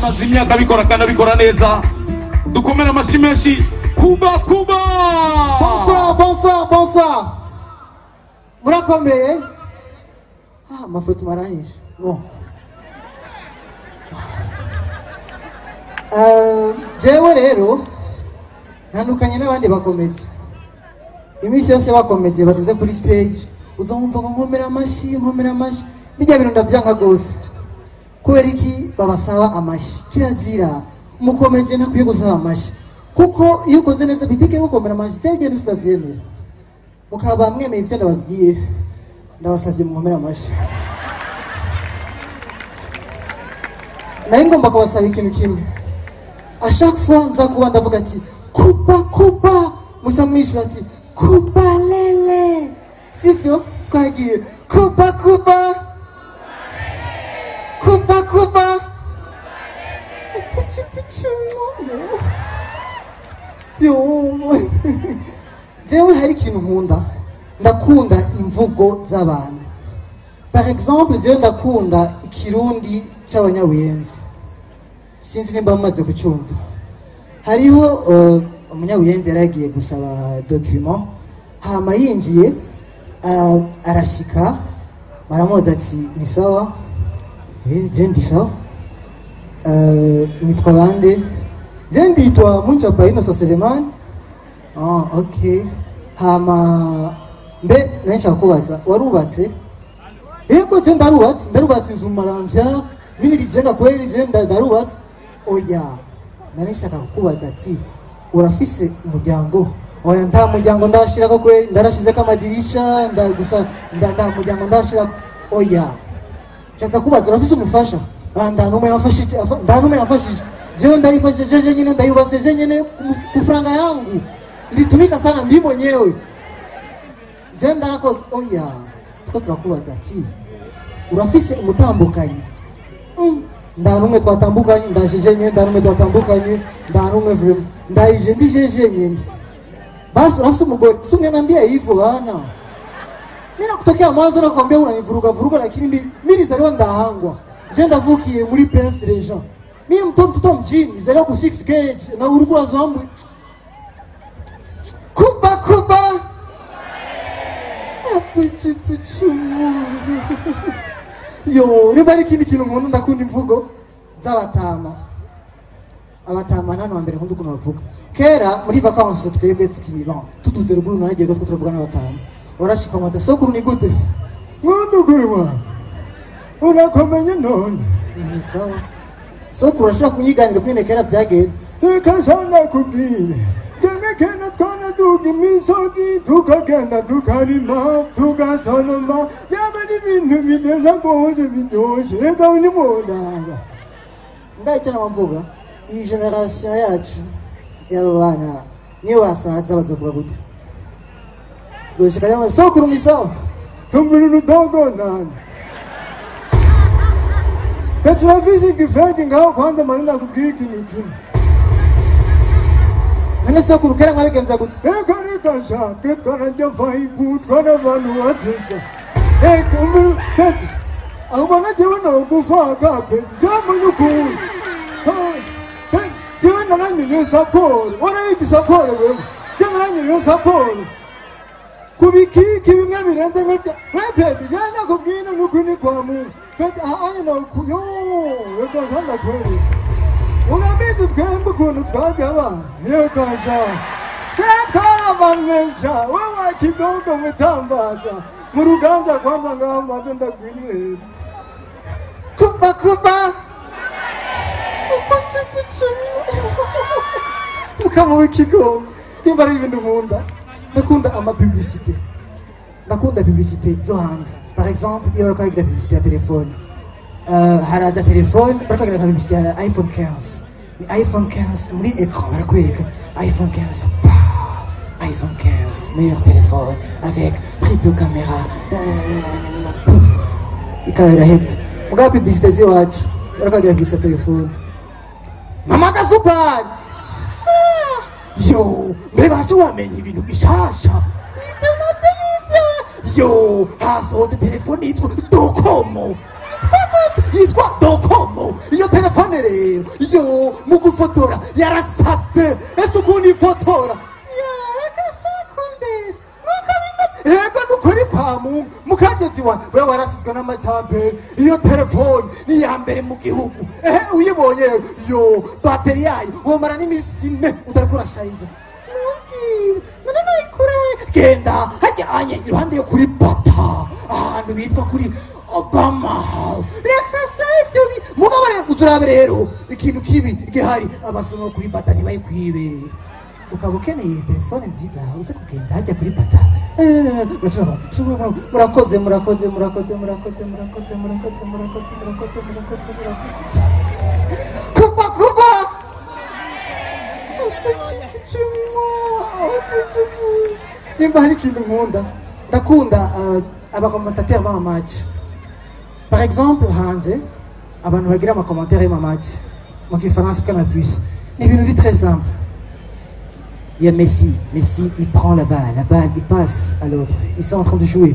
amaze imyaka abikora kandi abikora neza. Dukomere amashyi menshi Kuba Kuba. Bonsoir. Murakomeye? Amafoto maranyije. Bon. Jewe rero ntandukanye n'abandi bakomedi. Imisi yose bakomedi batuze kuri stage uzumva ngo nkomera amashyi bijya bintu ndavyanga gose. Kubera iki babasaba amashyi? Kirazira umukomedi ntakwiye gusaba amashyi kuko iyo ukoze neza bibike gukomera amashyi cyangwa ibyo ntibavyemera. Mukaba mwemeye ibyo ndababwiye ndabasavye mukomera amashyi. Nari ngomba kubasaba ikintu kimwe. À chaque fois nza kuba ndavuga ati kuba muca mwishura ati kuba lele sivyo twagiye kuba jewe hari ikintu nkunda ndakunda imvugo z'abantu. Par exemple jewe ndakunda ikirundi c'abanyabuyenzi. Sinzi nimba mumaze kucyumva. Hariho umunyabuyenzi yaragiye gusaba document hama yinjiye arashika baramubaza ati ni sawa je ndi sawa nitwa bande je nditwa Munchapa Innocent Selemani. Okay hama mbe nashaka kubaza warubatse? Yego je ndarubatse Zumaramvya mini rijenga kweli je ndarubatse. Oya narishaka kukubaza ati urafise umuryango? Oya nta muryango ndashirako kweli ndarashizeko amadirisha ndagusa nda muryango ndashirako. Oya chaza kubaza urafise umufasha? Nda numwe yafashije jewe ndarifashije je nyine ndayubatse je nyine ku franga yangu nditumika sana mimi mwenyewe je ndarakoze. Oya tuko turakubaza ati urafise umutambukanyi? Ndanumwe twatambukanye ndashije nyene ndanumwe twatambukanye ndanumwe vraiment ndaije ndije nyene. Basi urafise umugore sungeniambia hivyo bana. Mimi nakutokea mwanzo na kuambia unanivuruga lakini mimi zaliwa ndahangwa. Je ndavukiye muri Prince Regent. Mimi mtoto mjini zaliwa ku 6 garage na urugura zombo. Kuba apichu yo nibari kindi kintu nkunda ndakunda imvugo z'abatama. Abatama nano wa mbere nkunda ukuntu bavuga. Kera muri vacances twebwe tukira tutuze ruguru naragiye gutwe turavuga n'abatama. Warashika mata sokuru ni gute? Nkunda ukuri wa urakomenye none ni sawa. Sokuru urashobora kunyiganira kwine kera vyagenda. Reka shana kubwire kena twana duga imisozi tukagenda tukarima tugatonoma yaba n'ibintu bigeza rwose biryoshe. Reka ni mundaba ngahita namvuga iyi generation yacu y'abo bana niyo basaza bazovuga gute? Doshika yama sokuru ni sawa tumvira urudogo nani petrofisi gifenge ngaho kwanda manina kubwira ikintu kimwe. Nene sokuru kera mwabigenza gute? Reka sha twe twarajya vibe twarabantu batesha. Kumvira peti ahubona jewe no gufaka peti jamwe n'ukuri. Jewe narangije saporo warayici saporo wewe jewe narangije saporo kubikiki bimwe birenze nk'ibyo peti jana kubwina n'ukuri kwa Mungu peti ahanye no yo reka kanda kweli unabizi twembe ukuntu twagaba yego sha twarabanesha wewe kidogo mutambaza mu ruganda kwamba ngamba ndagwinwe kuba mukama w'ikigongo nimba ari ibintu nkunda. Ndakunda publicité. Ndakunda publicité zo hanze. Par exemple iyo bakagira publicité ya telefone haraza telefone bakagira publicité ya iPhone 15. Ni iPhone 15 muri écran barakwereka iPhone 15 iPhone 15 meilleur téléphone avec triple caméra. Ikamera hetse muga publicité ziwacu bakagira publicité telefone mama gasupari yo mbebashe wamenye ibintu bishasha ivyo navyo yo hasohotse telefone yitwa Docomo yitwa gute yitwa dokomo. Iyo telefone rero yo mu gufotora yarasatse. Ese ukuntu ifotora yarakashakumbesha nuko bimeze. Yego nukuri kwa Mungu mukagezi wa we warasizwe n'amajyambere. Iyo telefone ni iya mbere mu gihugu. Uyibonye yo bateri yayo womara n'iminsi 4 utarakurashariza. None nayikure genda hajyanye iruhande yo kuri bata ahantu bitwa kuri Obama House. Reka shayivyo mugabo rero uzurabe rero ikintu kibi gihari abasoma kuri bata ntibayikwibe. Ukaba ukeneye telefone nziza uze kugenda hajya kuri bata. Murakoze kuba nimba hari ikintu nkunda ndakunda abakomentateri b'amamatch. Par exemple hanze abantu bagira amakomentateri y'amamatch mu Kifaransa Canal Plus ni ibintu bi très simple. Il y a Messi, il prend la balle il passe à l'autre, ils sont en train de jouer.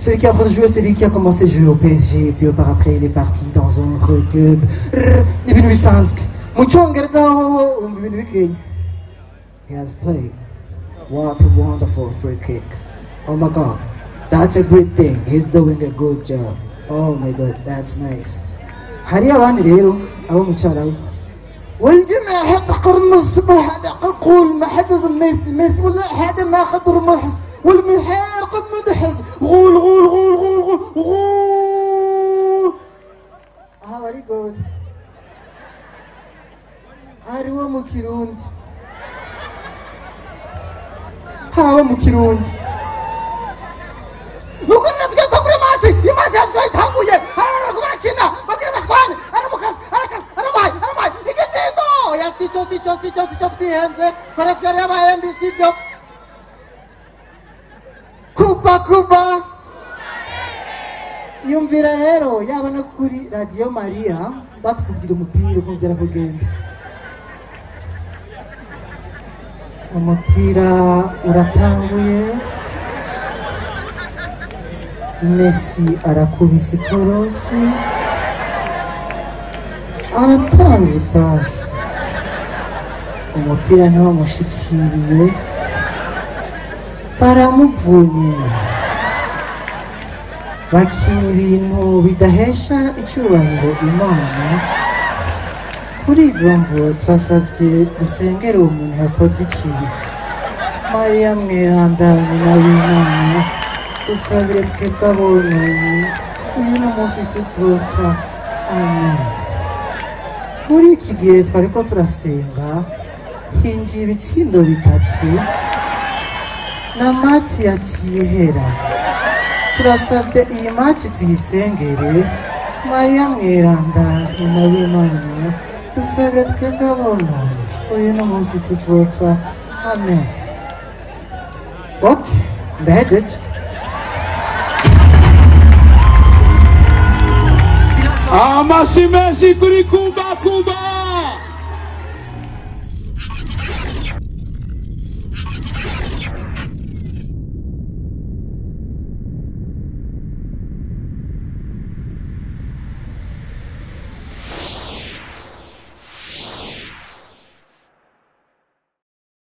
Celui qui est en train de jouer, c'est lui qui a commencé à jouer au PSG, puis par après il est parti dans un autre club. Ni ibintu bisanzwe mu Cyongereza ho ibintu bikenya. He has played. What a wonderful free kick. Oh my God, that's a great thing. He's doing a good job. Oh my God, that's nice. Hari abandi rero abo mu cyaraho. والجمع هذا قرمز هذا قول ما حدث ميسي ولا هذا ما أخذ رمحز والمحار قد مدحز غول very good. Hariho mu Kirundi. Hariho mu Kirundi. Nuko natwe tugure mazi, imazi yatanguye. Barakina, bagira bashwane, aramai. Igitendo, yasicho twihenze. Correction y'aba MBC byo. Kuba. Yumvira rero yaba no kuri Radio Maria batukubwira umupira kongera kugenda. Umupira uratanguye. Messi arakubise korosi. Aratanze pasi. Umupira niwo mushikiriye. Baramuvunye. Bakina ibintu bidahesha icyubahiro Imana. Kuri izo mvu turasabye dusengere umuntu yakoze ikibi. Maria mweranda nyina w'Imana, dusabire twebwe abononye, uyu n'umunsi tuzopfa. Amen. Muri iki gihe twariko turasenga, hinjiye ibitsindo 3 na match yaciye hera. Turasabye iyi match tuyisengere. Maria mweranda nyina w'Imana, dusabire twebwe abononye, uyu n'umunsi tuzopfa. Amen. Okay, ndahejeje. Amashi menshi kuri Kuba.